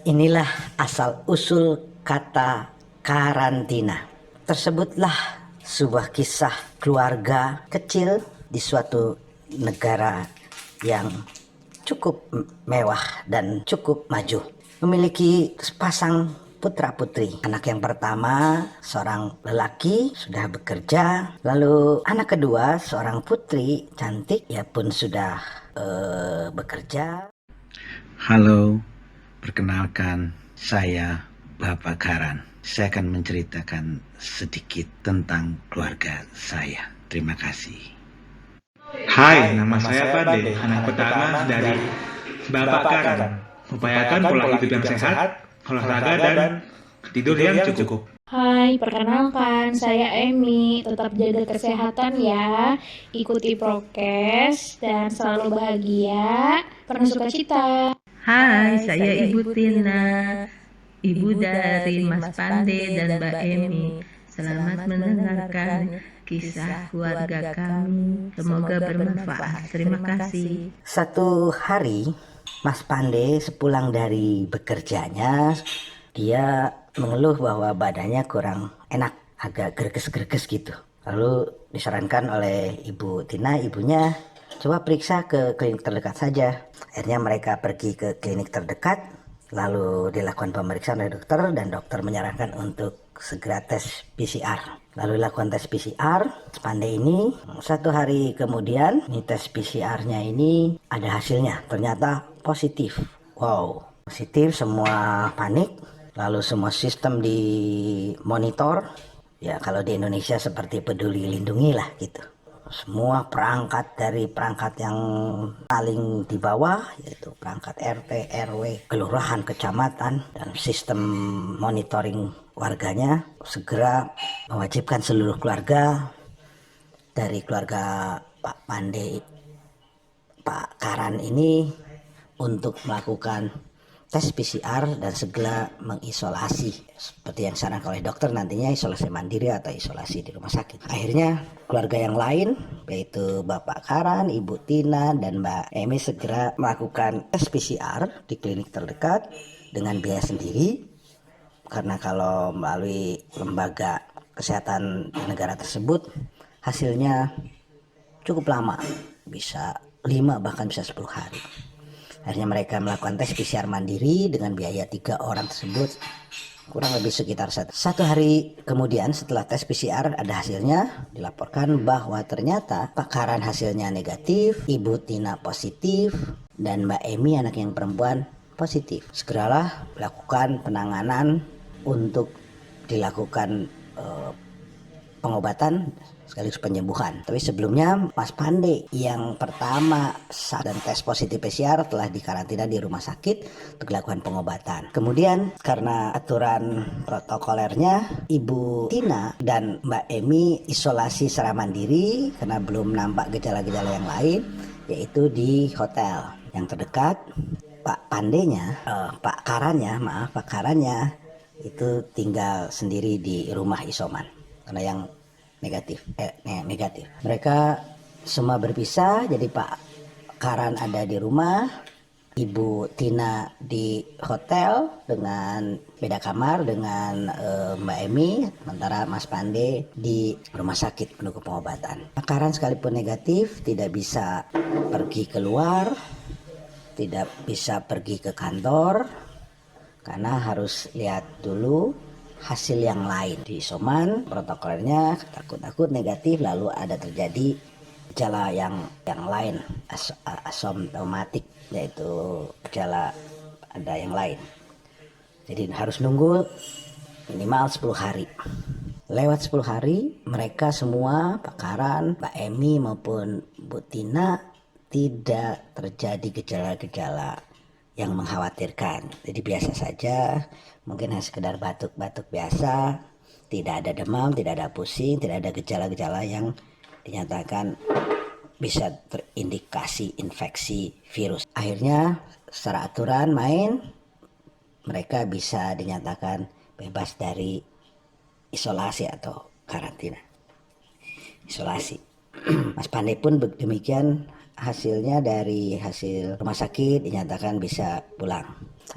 Inilah asal-usul kata karantina. Tersebutlah sebuah kisah keluarga kecil di suatu negara yang cukup mewah dan cukup maju. Memiliki sepasang putra-putri. Anak yang pertama seorang lelaki sudah bekerja. Lalu anak kedua seorang putri cantik, ia pun sudah bekerja. Halo, perkenalkan saya Bapak Karan. Saya akan menceritakan sedikit tentang keluarga saya. Terima kasih. Hai, nama saya Pade, anak pertama dari Bapak Karan. Upayakan pola hidup yang sehat, olahraga dan tidur yang cukup. Hai, perkenalkan saya Emi. Tetap jaga kesehatan ya, ikuti prokes dan selalu bahagia, penuh sukacita. Hai, saya Ibu Tina, ibu dari Mas Pande dan Mbak Emi. Selamat mendengarkan kisah keluarga kami. Semoga bermanfaat. Terima kasih. Satu hari Mas Pande sepulang dari bekerjanya, dia mengeluh bahwa badannya kurang enak, agak greges-greges gitu. Lalu disarankan oleh Ibu Tina, ibunya, coba periksa ke klinik terdekat saja. Akhirnya mereka pergi ke klinik terdekat, lalu dilakukan pemeriksaan oleh dokter, dan dokter menyarankan untuk segera tes PCR. Lalu dilakukan tes PCR. Pandai ini satu hari kemudian, ini tes PCR-nya ini ada hasilnya, ternyata positif. Wow, positif, semua panik. Lalu semua sistem dimonitor. Ya kalau di Indonesia seperti Peduli Lindungi lah gitu. Semua perangkat, dari perangkat yang paling di bawah, yaitu perangkat RT, RW, kelurahan, kecamatan, dan sistem monitoring warganya, segera mewajibkan seluruh keluarga, dari keluarga Pak Pande, Pak Karan ini, untuk melakukan tes PCR dan segera mengisolasi seperti yang disarankan oleh dokter, nantinya isolasi mandiri atau isolasi di rumah sakit. Akhirnya keluarga yang lain, yaitu Bapak Karan, Ibu Tina, dan Mbak Emi, segera melakukan tes PCR di klinik terdekat dengan biaya sendiri, karena kalau melalui lembaga kesehatan di negara tersebut hasilnya cukup lama, bisa 5 bahkan bisa 10 hari. Akhirnya mereka melakukan tes PCR mandiri dengan biaya 3 orang tersebut kurang lebih sekitar satu hari kemudian. Setelah tes PCR ada hasilnya, dilaporkan bahwa ternyata Pak Karan hasilnya negatif, Ibu Tina positif, dan Mbak Emi anak yang perempuan positif. Segeralah lakukan penanganan untuk dilakukan pengobatan sekaligus penyembuhan. Tapi sebelumnya Mas Pande yang pertama saat dan tes positif PCR telah dikarantina di rumah sakit untuk dilakukan pengobatan. Kemudian karena aturan protokolernya, Ibu Tina dan Mbak Emi isolasi secara mandiri karena belum nampak gejala-gejala yang lain, yaitu di hotel yang terdekat. Pak Karannya itu tinggal sendiri di rumah isoman karena yang negatif. Mereka semua berpisah, jadi Pak Karan ada di rumah, Ibu Tina di hotel dengan beda kamar dengan Mbak Emi, sementara Mas Pande di rumah sakit menunggu pengobatan. Pak Karan sekalipun negatif tidak bisa pergi keluar, tidak bisa pergi ke kantor karena harus lihat dulu hasil yang lain. Di isoman protokolnya takut negatif, lalu ada terjadi gejala yang lain, asimptomatik, yaitu gejala ada yang lain. Jadi harus nunggu minimal 10 hari. Lewat 10 hari mereka semua, Pak Karan, Mbak Emi maupun Bu Tina, tidak terjadi gejala-gejala yang mengkhawatirkan. Jadi biasa saja, mungkin hanya sekedar batuk-batuk biasa, tidak ada demam, tidak ada pusing, tidak ada gejala-gejala yang dinyatakan bisa terindikasi infeksi virus. Akhirnya secara aturan main, mereka bisa dinyatakan bebas dari isolasi atau karantina. Isolasi. Mas Pandey pun demikian, hasilnya dari hasil rumah sakit dinyatakan bisa pulang.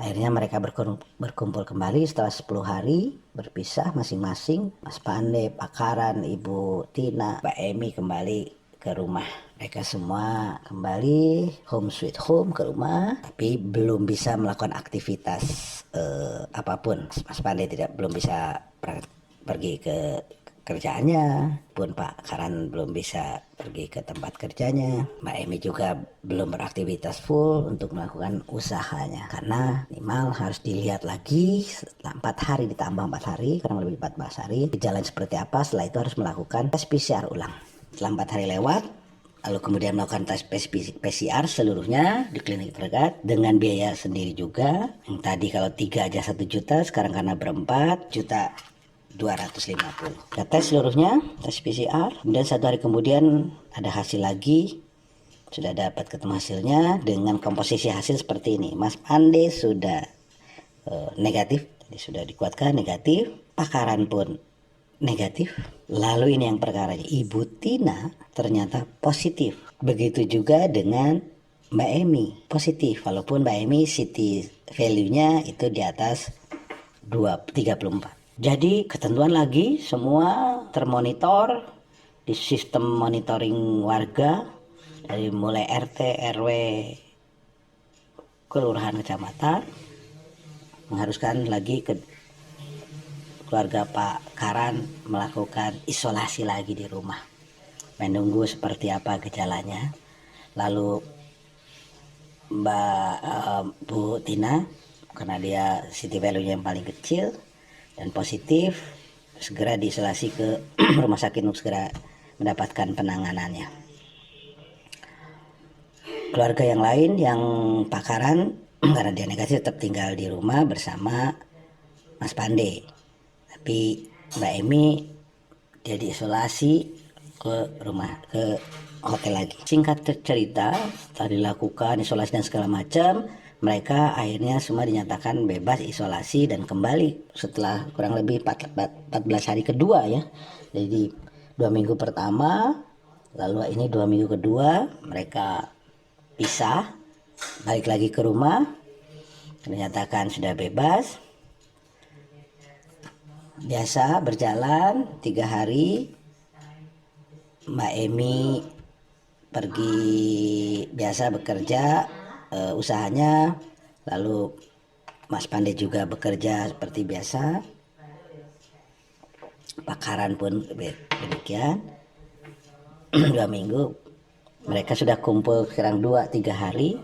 Akhirnya mereka berkumpul kembali setelah 10 hari, berpisah masing-masing. Mas Pande, Pak Karan, Ibu Tina, Mbak Emi kembali ke rumah. Mereka semua kembali home sweet home ke rumah, tapi belum bisa melakukan aktivitas apapun. Mas Pande belum bisa pergi ke kerjaannya, pun Pak Karan belum bisa pergi ke tempat kerjanya. Mbak Emi juga belum beraktivitas full untuk melakukan usahanya, karena minimal harus dilihat lagi setelah 4 hari ditambah 4 hari, kurang lebih 14 hari, gejala seperti apa. Setelah itu harus melakukan tes PCR ulang. Setelah 4 hari lewat, lalu kemudian melakukan tes PCR seluruhnya di klinik terdekat dengan biaya sendiri juga. Yang tadi kalau 3 aja 1 juta, sekarang karena ber-4 juta 250. Kita tes seluruhnya, tes PCR. Kemudian 1 hari kemudian ada hasil lagi. Sudah dapat ketemu hasilnya dengan komposisi hasil seperti ini. Mas Pande sudah negatif, jadi sudah dikuatkan negatif. Pak Karan pun negatif. Lalu ini yang perkaranya, Ibu Tina ternyata positif. Begitu juga dengan Mbak Emi positif. Walaupun Mbak Emi CT value-nya itu di atas 34. Jadi ketentuan lagi semua termonitor di sistem monitoring warga dari mulai RT, RW, kelurahan, kecamatan, mengharuskan lagi ke keluarga Pak Karan melakukan isolasi lagi di rumah, menunggu seperti apa gejalanya. Lalu Bu Tina, karena dia city value-nya yang paling kecil dan positif, segera diisolasi ke rumah sakit untuk segera mendapatkan penanganannya. Keluarga yang lain yang Pak Karan karena dia negatif tetap tinggal di rumah bersama Mas Pande, tapi Mbak Emi dia diisolasi ke hotel lagi. Singkat cerita, setelah dilakukan isolasi dan segala macam, mereka akhirnya semua dinyatakan bebas isolasi dan kembali setelah kurang lebih 14 hari kedua ya. Jadi 2 minggu pertama, lalu ini 2 minggu kedua mereka pisah, balik lagi ke rumah, dinyatakan sudah bebas. Biasa berjalan 3 hari, Mbak Emi pergi biasa bekerja usahanya, lalu Mas Pande juga bekerja seperti biasa, Pak Karan pun demikian. 2 minggu mereka sudah kumpul sekarang 2-3 hari.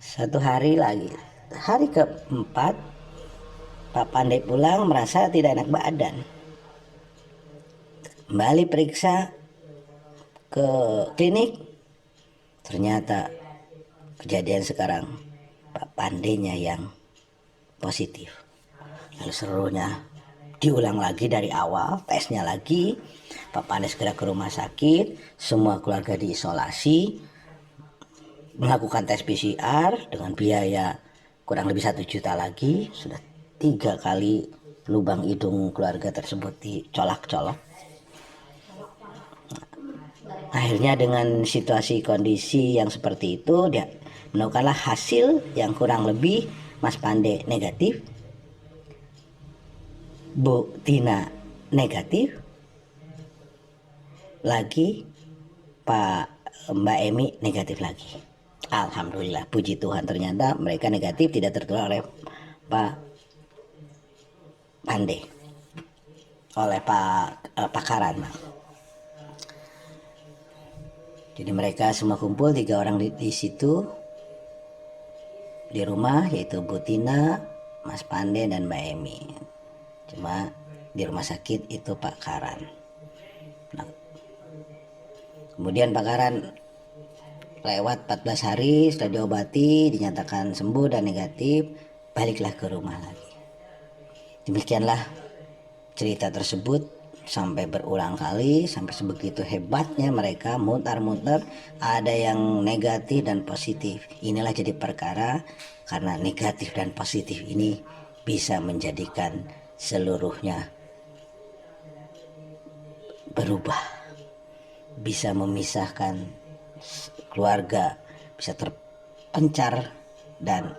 1 hari lagi, hari keempat Pak Pande pulang merasa tidak enak badan, kembali periksa ke klinik. Ternyata kejadian sekarang Pak Pandenya yang positif. Lalu seluruhnya diulang lagi dari awal, tesnya lagi. Pak Pande segera ke rumah sakit, semua keluarga diisolasi, melakukan tes PCR dengan biaya kurang lebih 1 juta lagi. Sudah 3 kali lubang hidung keluarga tersebut dicolak-colok. Akhirnya dengan situasi kondisi yang seperti itu, dia menemukanlah hasil yang kurang lebih Mas Pande negatif, Bu Tina negatif, lagi Mbak Emi negatif lagi. Alhamdulillah, puji Tuhan, ternyata mereka negatif, tidak tertular oleh Pak Pande, oleh Pak Karan. Jadi mereka semua kumpul 3 orang di situ di rumah, yaitu Bu Tina, Mas Pande dan Mbak Emi. Cuma di rumah sakit itu Pak Karan. Nah, kemudian Pak Karan lewat 14 hari setelah diobati, dinyatakan sembuh dan negatif, baliklah ke rumah lagi. Demikianlah cerita tersebut sampai berulang kali, sampai sebegitu hebatnya mereka mutar-mutar, ada yang negatif dan positif. Inilah jadi perkara, karena negatif dan positif ini bisa menjadikan seluruhnya berubah, bisa memisahkan keluarga, bisa terpencar dan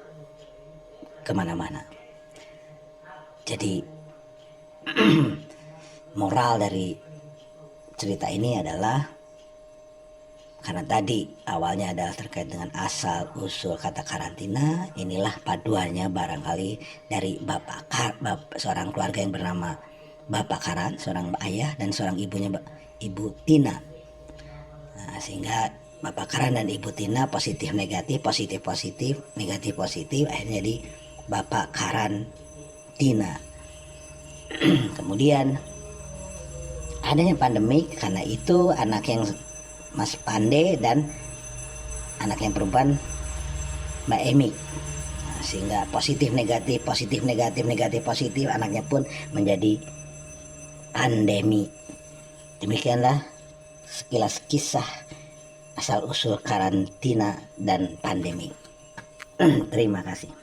kemana-mana. Jadi moral dari cerita ini adalah, karena tadi awalnya adalah terkait dengan asal usul kata karantina, inilah paduannya barangkali dari seorang keluarga yang bernama Bapak Karan, seorang ayah, dan seorang ibunya Ibu Tina. Nah, sehingga Bapak Karan dan Ibu Tina positif negatif, positif positif, negatif positif, akhirnya jadi Bapak Karan Tina. Kemudian adanya pandemi, karena itu anak yang Mas Pande dan anak yang perempuan Mbak Emi. Nah, sehingga positif negatif, positif negatif, negatif positif, anaknya pun menjadi pandemi. Demikianlah sekilas kisah asal usul karantina dan pandemi. Terima kasih.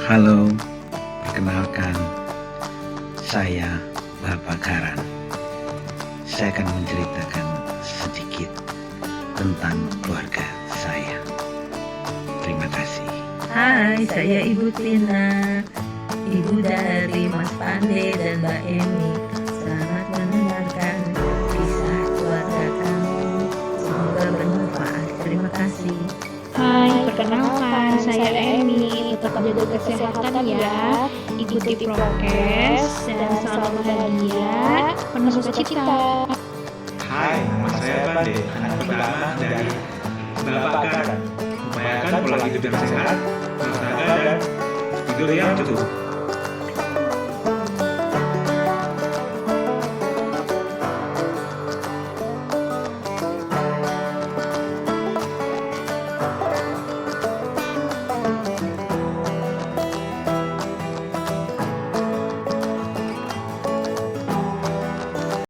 Halo, perkenalkan, saya Bapak Karan. Saya akan menceritakan sedikit tentang keluarga saya. Terima kasih. Hai, saya Ibu Tina, ibu dari Mas Pande dan Mbak Emi. Selamat mendengarkan kisah keluarga kami. Semoga bermanfaat. Terima kasih. Hai, perkenalkan saya Emi. Tetap jaga kesehatan ya, ikuti prokes dan selalu bahagia, penuh sukacita. Hai, nama saya Bade, anak pertama dari Bapak Karan. Upayakan pola hidup yang sehat, olahraga dan tidur yang cukup.